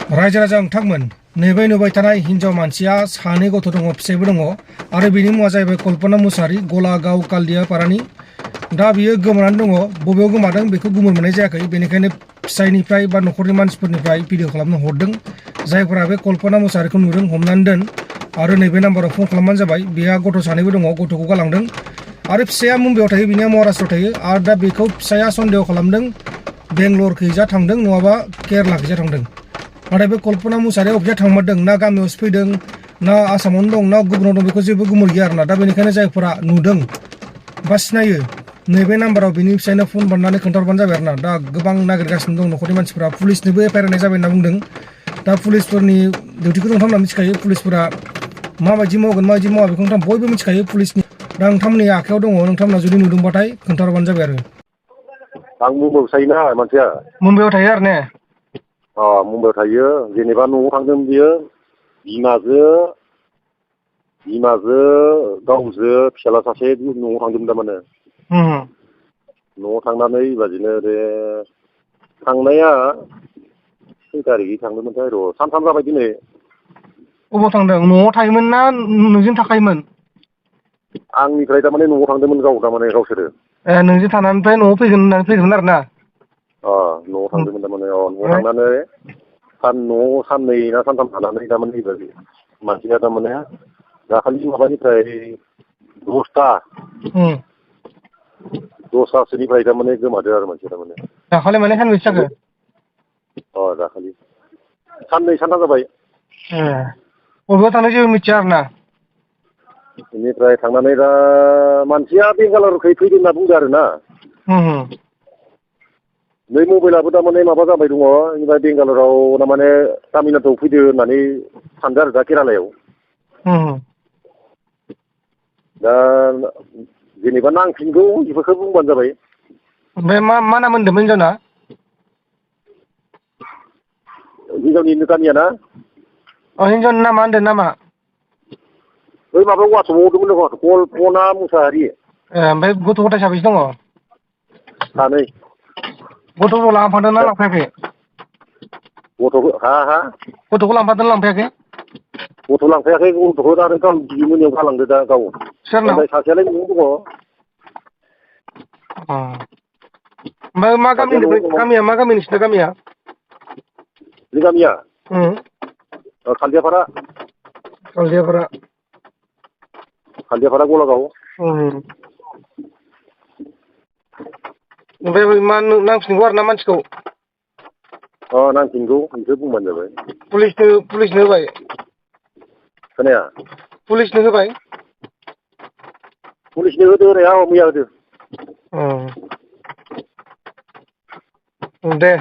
रायजो राजा नोंथांमोन नैबे नुबाय थानाय हिन्जाव मानसिया सानै गथ' दङ फिसाइबो दङ आरो बिनि मुङा जाहैबाय कल्पना मुसाहारि गलागाव कालदियापारानि दा बियो गोमानानै दङ बबेयाव गोमादों बेखौ गुमुर मोननाय जायाखै बेनिखायनो फिसाइनिफ्राय बा न'खरनि मानसिफोरनिफ्राय भिडिअ खालामनो हरदों जायफोरा बे कल्पना मुसाहारिखौ नुदों हमनानै दोन आरो नैबे नाम्बाराव फन खालामबानो जाबाय बेहा गथ' सानैबो दङ गथ'खौ गालांदों आरो फिसाया मुम्बाइआव थायो बिनिया महाराष्ट्रआव थायो आरो दा बेखौ फिसाया सन्देह खालामदों बेंगलरखैजा थांदों नङाबा केरेलाखैजा थांदों नाथाय बे कल्पना मुसाहारिया अबेजा थांमारदों ना गामियावसो फैदों ना आसामावनो दं ना गुबुनाव दं बेखौ जेबो गुमुर गैया आरोना दा बेनिखायनो जायफोरा नुदों बा सिनायो नैबे नाम्बाराव बिनि फिसायनो फन बानायनानै खोन्थाहरबानो जाबाय आरोना दा गोबां नागिरगासिनो दं न'खरनि मानसिफोरा पुलिसनोबो एफआइआर होनाय जाबाय होनना बुंदों दा पुलिसफोरनि डिउटिखौ नोंथांमोना मिथिखायो पुलिसफोरा माबायदि मावगोन माबायदि मावा बेखौ नोंथां बयबो मिथिखायो पुलिसनि दा नोंथांमोननि आखायाव दङ नोंथांमोना जुदि नुदोंबाथाय खोन्थाहरबानो जाबाय आरो आं मुम्बाइआव थायोना मानसिया मुम्बाइआव थायो आरो ने मुम्बाइआव थायो जेनेबा न'आव थांदों बियो बिमाजो गावजो फिसाला सासे न'आव थांदोंमोन थारमाने न'आव थांनानै बेबादिनो बे थांनाया खै थारिखै थांदोंमोनथाय र' सानथाम जाबाय दिनै अबाव थांदों न'आव थायोमोन ना नोंजों थाखायोमोन आंनिफ्राय थारमाने न'आव थांदोंमोन थारमाने गावसोरो नोंजों थानानैनिफ्राय न'आव फैगोन होननानै फैगोन आरो ना न'आव थांदोंमोन थारमाने न'आव थांनानै न'आव साननै ना सानथाम थानानै थारमाने बेबायदि मानसिया थारमाने दाखालि माबानिफ्राय दसथासोनिफ्राय थारमाने गोमादो आरो मानसिया थारमाने दाखालि माने सानबेसे जाखो दाखालि साननै सानथाम जाबाय बबेयाव थांदों जेबो मिथिया आरो ना बेनिफ्राय थांनानै दा मानसिया बेंगालरखै फैदों होनना बुंदों आरो ना नै मबाइलाबो थारमाने माबा जाबाय दङ बेनिफ्राय बेंगालराव थारमाने तामिलनाडुआव फैदो होननानै सानदों आरो दा केरालायाव दा जेनेबा नांफिनगौ बेफोरखौ बुंबानो जाबाय ओमफ्राय मा नाम होनदोंमोन हिन्जावना हिन्जावनि गामिया ना हिन्जावनि नामा होनदों नामा बै माबायाव वाट्सएपआव हरदोंमोन कल्पना मुसाहारि ओमफ्राय गथ' गथाय साबेसे दङ सानै गथ'खौ लांफादों ना लांफायाखै गथ'खौ गथ'खौ लांफादों ना लांफायाखै गथ' लांफायाखै गथ'खौ आरो गाव मोनायाव गालांदो दा गाव सोरनाव ओमफ्राय सासेयालाय न'आव दङ ओमफ्राय मा गामि गामिया मा गामि नोंसिना गामिया बे गामिया खालदियापारा गलागाव ओमफ्राय मा नांफिनगौ आरो ना मानसिखौ नांफिनगौ बेखौ बुंबानो जाबाय पुलिसनो होबाय खोनाया पुलिसनो होबाय पुलिसनो होदो होनाया मैया होदो दे